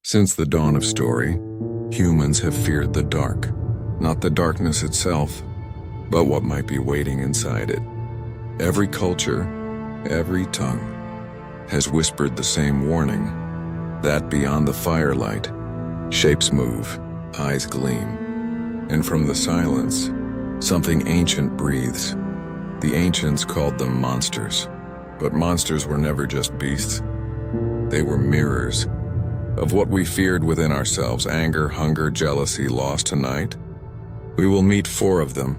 Since the dawn of story, humans have feared the dark, not the darkness itself, but what might be waiting inside it. Every culture, every tongue, has whispered the same warning, that beyond the firelight, shapes move, eyes gleam, and from the silence, something ancient breathes. The ancients called them monsters, but monsters were never just beasts. They were mirrors of what we feared within ourselves: anger, hunger, jealousy, loss. Tonight, we will meet 4 of them,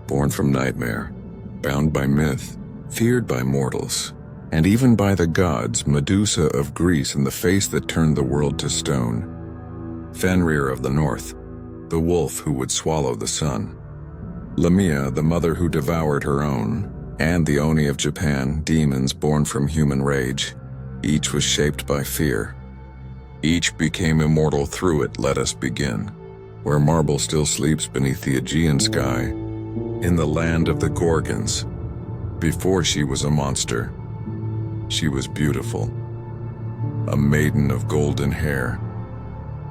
born from nightmare, bound by myth, feared by mortals, and even by the gods. Medusa of Greece, and the face that turned the world to stone. Fenrir of the north, the wolf who would swallow the sun. Lamia, the mother who devoured her own. And the Oni of Japan, demons born from human rage. Each was shaped by fear. Each became immortal through it. Let us begin. Where marble still sleeps beneath the Aegean sky, in the land of the Gorgons. Before she was a monster, she was beautiful. A maiden of golden hair,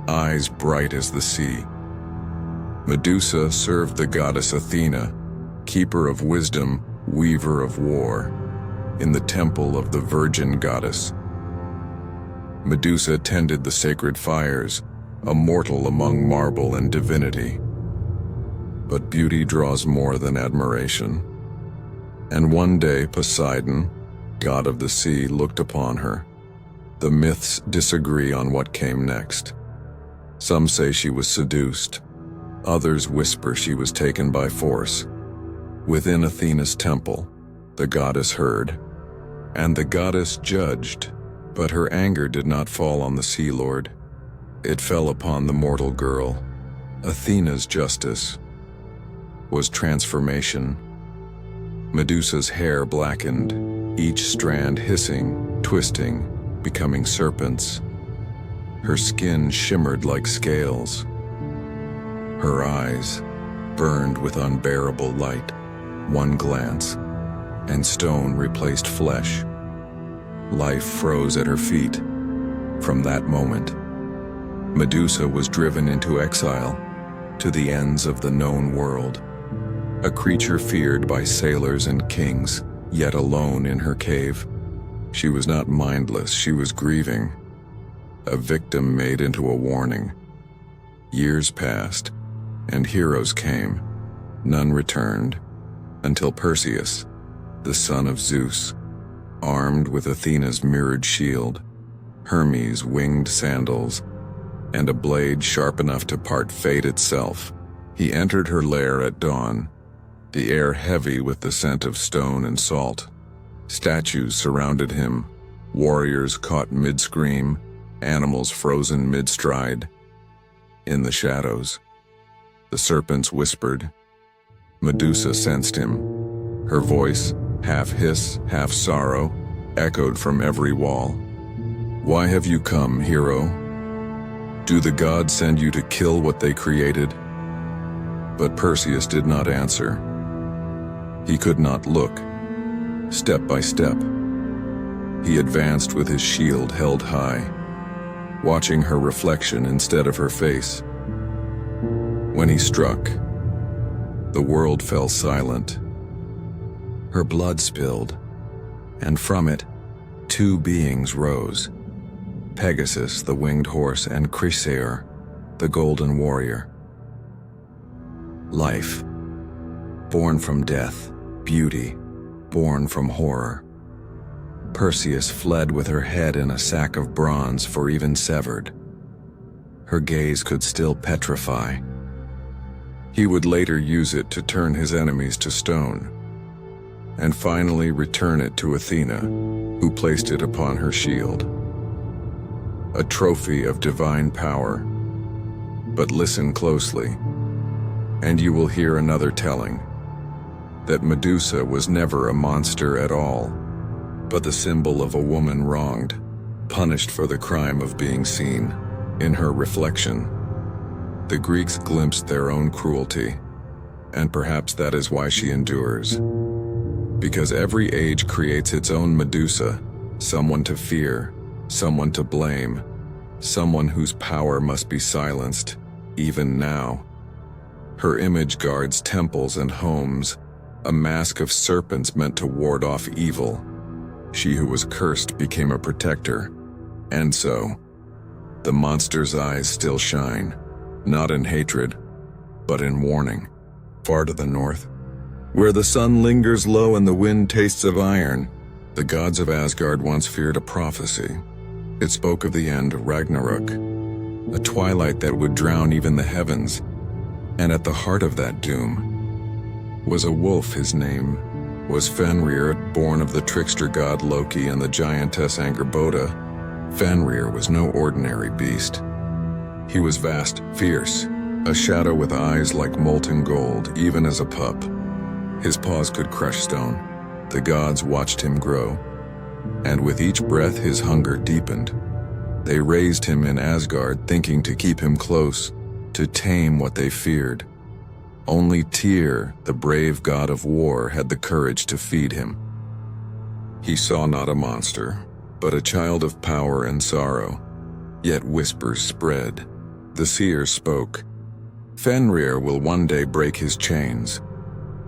eyes bright as the sea. Medusa served the goddess Athena, keeper of wisdom, weaver of war, in the temple of the virgin goddess. Medusa tended the sacred fires, a mortal among marble and divinity. But beauty draws more than admiration. And one day Poseidon, god of the sea, looked upon her. The myths disagree on what came next. Some say she was seduced. Others whisper she was taken by force. Within Athena's temple, the goddess heard, and the goddess judged, but her anger did not fall on the sea lord. It fell upon the mortal girl. Athena's justice was transformation. Medusa's hair blackened, each strand hissing, twisting, becoming serpents. Her skin shimmered like scales. Her eyes burned with unbearable light. One glance, and stone replaced flesh. Life froze at her feet. From that moment, Medusa was driven into exile, to the ends of the known world. A creature feared by sailors and kings, yet alone in her cave. She was not mindless, she was grieving. A victim made into a warning. Years passed, and heroes came. None returned, until Perseus, the son of Zeus, armed with Athena's mirrored shield, Hermes' winged sandals, and a blade sharp enough to part fate itself, he entered her lair at dawn, the air heavy with the scent of stone and salt. Statues surrounded him, warriors caught mid-scream, animals frozen mid-stride. In the shadows, the serpents whispered. Medusa sensed him. Her voice, half hiss, half sorrow, echoed from every wall. "Why have you come, hero? Do the gods send you to kill what they created?" But Perseus did not answer. He could not look. Step by step, he advanced with his shield held high, watching her reflection instead of her face. When he struck, the world fell silent. Her blood spilled, and from it, 2 beings rose. Pegasus, the winged horse, and Chrysaor, the golden warrior. Life, born from death, beauty, born from horror. Perseus fled with her head in a sack of bronze, for even severed, her gaze could still petrify. He would later use it to turn his enemies to stone, and finally return it to Athena, who placed it upon her shield. A trophy of divine power. But listen closely, and you will hear another telling, that Medusa was never a monster at all, but the symbol of a woman wronged, punished for the crime of being seen in her reflection. The Greeks glimpsed their own cruelty, and perhaps that is why she endures. Because every age creates its own Medusa, someone to fear, someone to blame, someone whose power must be silenced, even now. Her image guards temples and homes, a mask of serpents meant to ward off evil. She who was cursed became a protector, and so, the monster's eyes still shine, not in hatred, but in warning. Far to the north, where the sun lingers low and the wind tastes of iron, the gods of Asgard once feared a prophecy. It spoke of the end, Ragnarok, a twilight that would drown even the heavens. And at the heart of that doom was a wolf. His name was Fenrir, born of the trickster god Loki and the giantess Angerboda. Fenrir was no ordinary beast. He was vast, fierce, a shadow with eyes like molten gold, even as a pup. His paws could crush stone. The gods watched him grow, and with each breath his hunger deepened. They raised him in Asgard, thinking to keep him close, to tame what they feared. Only Tyr, the brave god of war, had the courage to feed him. He saw not a monster, but a child of power and sorrow. Yet whispers spread. The seer spoke. Fenrir will one day break his chains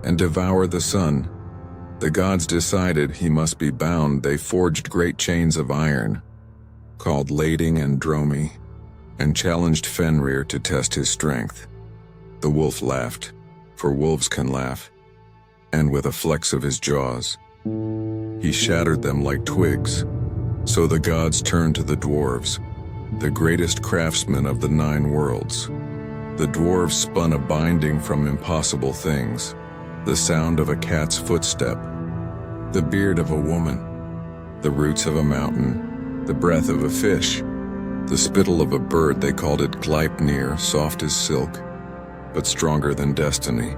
and devour the sun. The gods decided he must be bound. They forged great chains of iron, called lading and dromi, and challenged Fenrir to test his strength. The wolf laughed, for wolves can laugh, and with a flex of his jaws, he shattered them like twigs. So the gods turned to the dwarves, the greatest craftsmen of the 9 worlds. The dwarves spun a binding from impossible things, the sound of a cat's footstep, the beard of a woman, the roots of a mountain, the breath of a fish, the spittle of a bird. They called it Gleipnir, soft as silk, but stronger than destiny.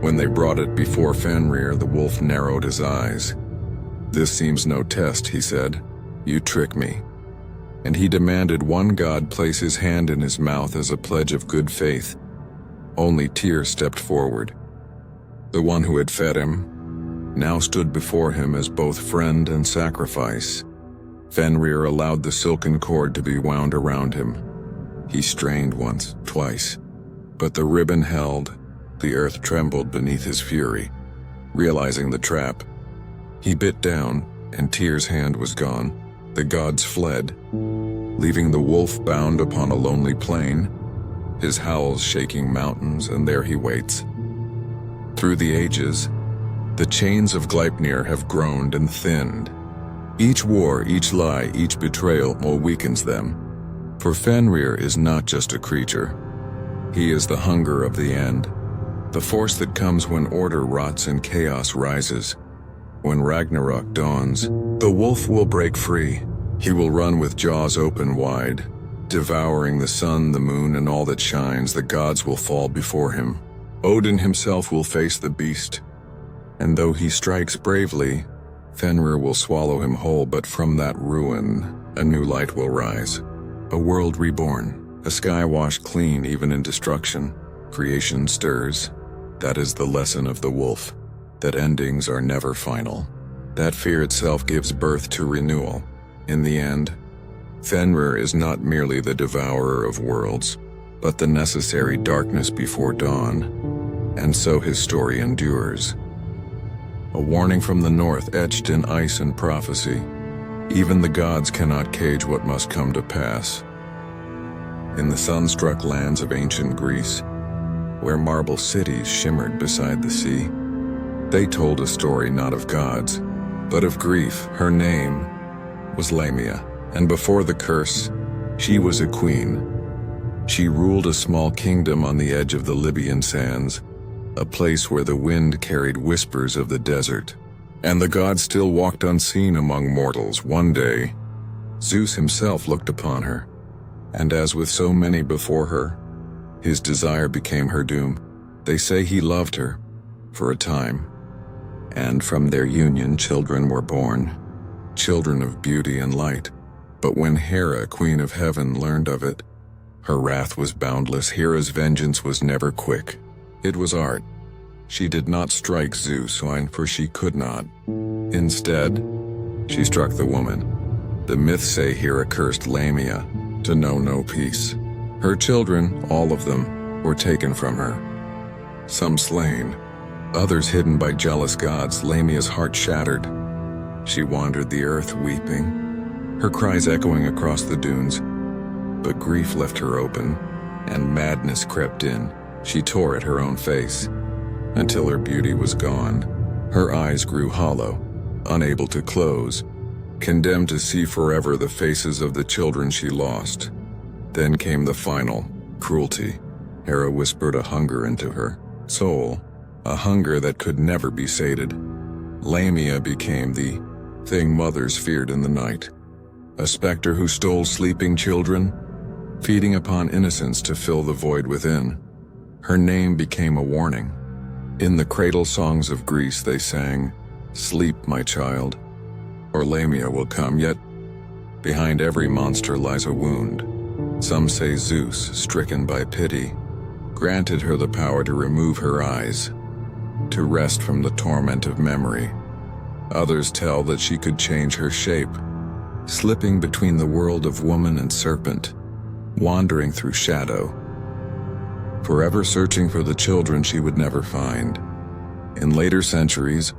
When they brought it before Fenrir, the wolf narrowed his eyes. "This seems no test," he said. "You trick me." And he demanded one god place his hand in his mouth as a pledge of good faith. Only Tyr stepped forward. The one who had fed him now stood before him as both friend and sacrifice. Fenrir allowed the silken cord to be wound around him. He strained once, twice, but the ribbon held. The earth trembled beneath his fury. Realizing the trap, he bit down, and Tyr's hand was gone. The gods fled, leaving the wolf bound upon a lonely plain, his howls shaking mountains, and there he waits. Through the ages, the chains of Gleipnir have groaned and thinned. Each war, each lie, each betrayal more weakens them. For Fenrir is not just a creature. He is the hunger of the end, the force that comes when order rots and chaos rises. When Ragnarok dawns, the wolf will break free. He will run with jaws open wide, devouring the sun, the moon, and all that shines. The gods will fall before him. Odin himself will face the beast. And though he strikes bravely, Fenrir will swallow him whole. But from that ruin, a new light will rise. A world reborn, a sky washed clean even in destruction. Creation stirs. That is the lesson of the wolf, that endings are never final. That fear itself gives birth to renewal. In the end, Fenrir is not merely the devourer of worlds, but the necessary darkness before dawn. And so his story endures. A warning from the north etched in ice and prophecy. Even the gods cannot cage what must come to pass. In the sun-struck lands of ancient Greece, where marble cities shimmered beside the sea, they told a story not of gods, but of grief. Her name was Lamia, and before the curse, she was a queen. She ruled a small kingdom on the edge of the Libyan sands, a place where the wind carried whispers of the desert, and the gods still walked unseen among mortals. One day, Zeus himself looked upon her, and as with so many before her, his desire became her doom. They say he loved her for a time, and from their union children were born, children of beauty and light. But when Hera, queen of heaven, learned of it, her wrath was boundless. Hera's vengeance was never quick. It was art. She did not strike Zeus, for she could not. Instead, she struck the woman. The myths say Hera cursed Lamia, to know no peace. Her children, all of them, were taken from her. Some slain, others hidden by jealous gods. Lamia's heart shattered. She wandered the earth weeping, her cries echoing across the dunes. But grief left her open, and madness crept in. She tore at her own face, until her beauty was gone. Her eyes grew hollow, unable to close, condemned to see forever the faces of the children she lost. Then came the final cruelty. Hera whispered a hunger into her soul, a hunger that could never be sated. Lamia became the thing mothers feared in the night, a specter who stole sleeping children, feeding upon innocence to fill the void within. Her name became a warning. In the cradle songs of Greece they sang, "Sleep, my child, or Lamia will come." Yet behind every monster lies a wound. Some say Zeus, stricken by pity, granted her the power to remove her eyes, to rest from the torment of memory. Others tell that she could change her shape, slipping between the world of woman and serpent, wandering through shadow, forever searching for the children she would never find. In later centuries,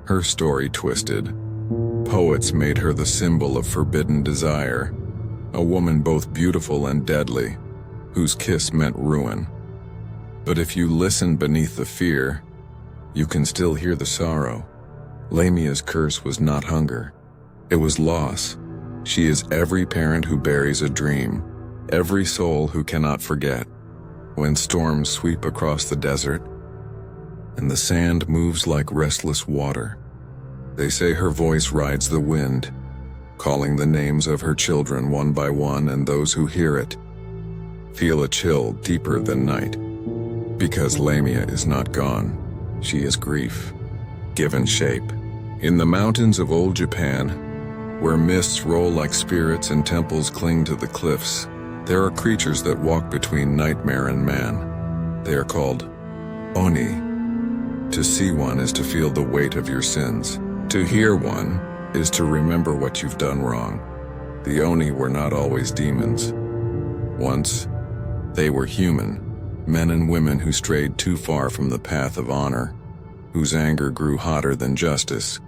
her story twisted. Poets made her the symbol of forbidden desire, a woman both beautiful and deadly, whose kiss meant ruin. But if you listen beneath the fear, you can still hear the sorrow. Lamia's curse was not hunger, it was loss. She is every parent who buries a dream, every soul who cannot forget. When storms sweep across the desert, and the sand moves like restless water, they say her voice rides the wind, calling the names of her children one by one, and those who hear it feel a chill deeper than night. Because Lamia is not gone, she is grief, given shape. In the mountains of old Japan, where mists roll like spirits and temples cling to the cliffs, there are creatures that walk between nightmare and man. They are called Oni. To see one is to feel the weight of your sins. To hear one is to remember what you've done wrong. The Oni were not always demons. Once, they were human, men and women who strayed too far from the path of honor, whose anger grew hotter than justice,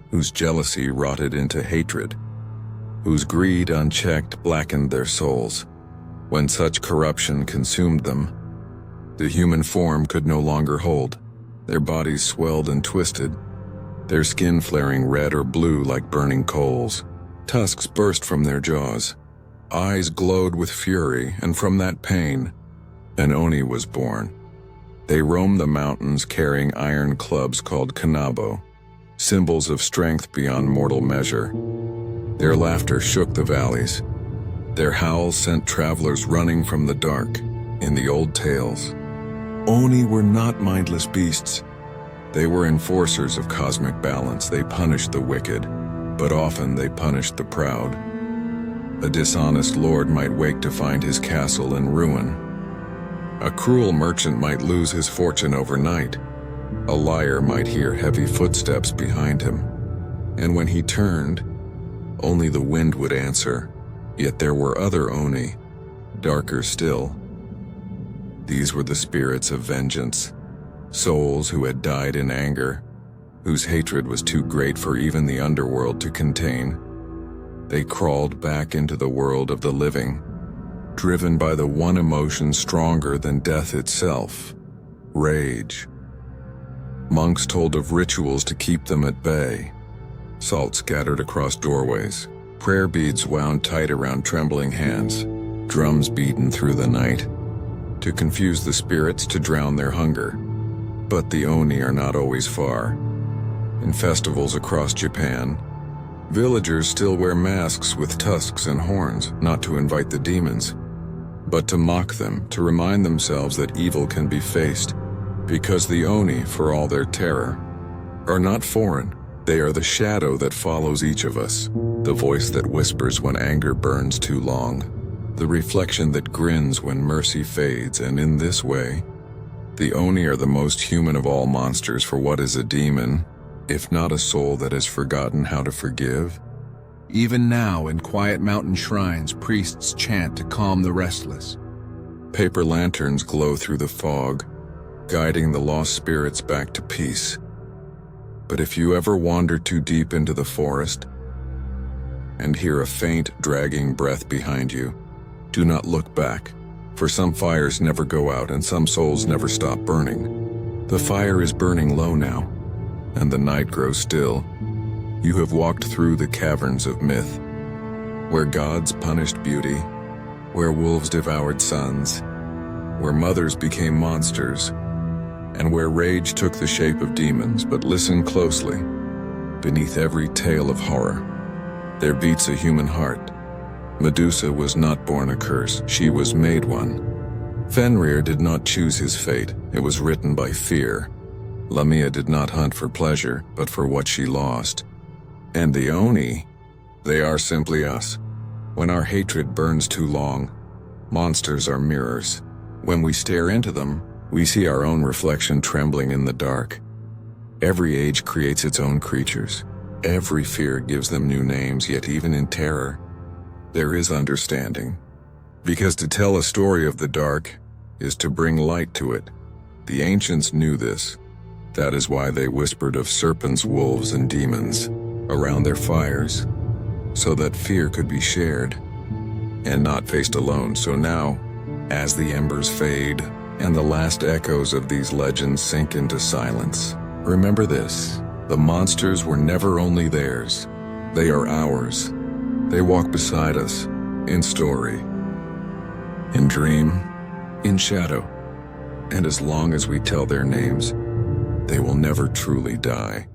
whose jealousy rotted into hatred, whose greed unchecked blackened their souls. When such corruption consumed them, the human form could no longer hold. Their bodies swelled and twisted, their skin flaring red or blue like burning coals. Tusks burst from their jaws, eyes glowed with fury, and from that pain, an Oni was born. They roamed the mountains carrying iron clubs called kanabo, symbols of strength beyond mortal measure. Their laughter shook the valleys. Their howls sent travelers running from the dark. In the old tales, Oni were not mindless beasts. They were enforcers of cosmic balance. They punished the wicked, but often they punished the proud. A dishonest lord might wake to find his castle in ruin. A cruel merchant might lose his fortune overnight. A liar might hear heavy footsteps behind him. And when he turned, only the wind would answer. Yet there were other Oni, darker still. These were the spirits of vengeance, souls who had died in anger, whose hatred was too great for even the underworld to contain. They crawled back into the world of the living, driven by the one emotion stronger than death itself, rage. Monks told of rituals to keep them at bay, salt scattered across doorways, prayer beads wound tight around trembling hands, drums beaten through the night, to confuse the spirits, to drown their hunger. But the Oni are not always far. In festivals across Japan, villagers still wear masks with tusks and horns, not to invite the demons, but to mock them, to remind themselves that evil can be faced, because the Oni, for all their terror, are not foreign. They are the shadow that follows each of us, the voice that whispers when anger burns too long, the reflection that grins when mercy fades. And in this way, the Oni are the most human of all monsters. For what is a demon, if not a soul that has forgotten how to forgive? Even now, in quiet mountain shrines, priests chant to calm the restless. Paper lanterns glow through the fog, guiding the lost spirits back to peace. But if you ever wander too deep into the forest and hear a faint, dragging breath behind you, do not look back, for some fires never go out and some souls never stop burning. The fire is burning low now, and the night grows still. You have walked through the caverns of myth, where gods punished beauty, where wolves devoured sons, where mothers became monsters, and where rage took the shape of demons. But listen closely. Beneath every tale of horror, there beats a human heart. Medusa was not born a curse, she was made one. Fenrir did not choose his fate, it was written by fear. Lamia did not hunt for pleasure, but for what she lost. And the Oni, they are simply us. When our hatred burns too long, monsters are mirrors. When we stare into them, we see our own reflection trembling in the dark. Every age creates its own creatures. Every fear gives them new names, yet even in terror, there is understanding. Because to tell a story of the dark is to bring light to it. The ancients knew this. That is why they whispered of serpents, wolves, and demons around their fires, so that fear could be shared and not faced alone. So now, as the embers fade and the last echoes of these legends sink into silence, remember this: the monsters were never only theirs, they are ours. They walk beside us, in story, in dream, in shadow, and as long as we tell their names, they will never truly die.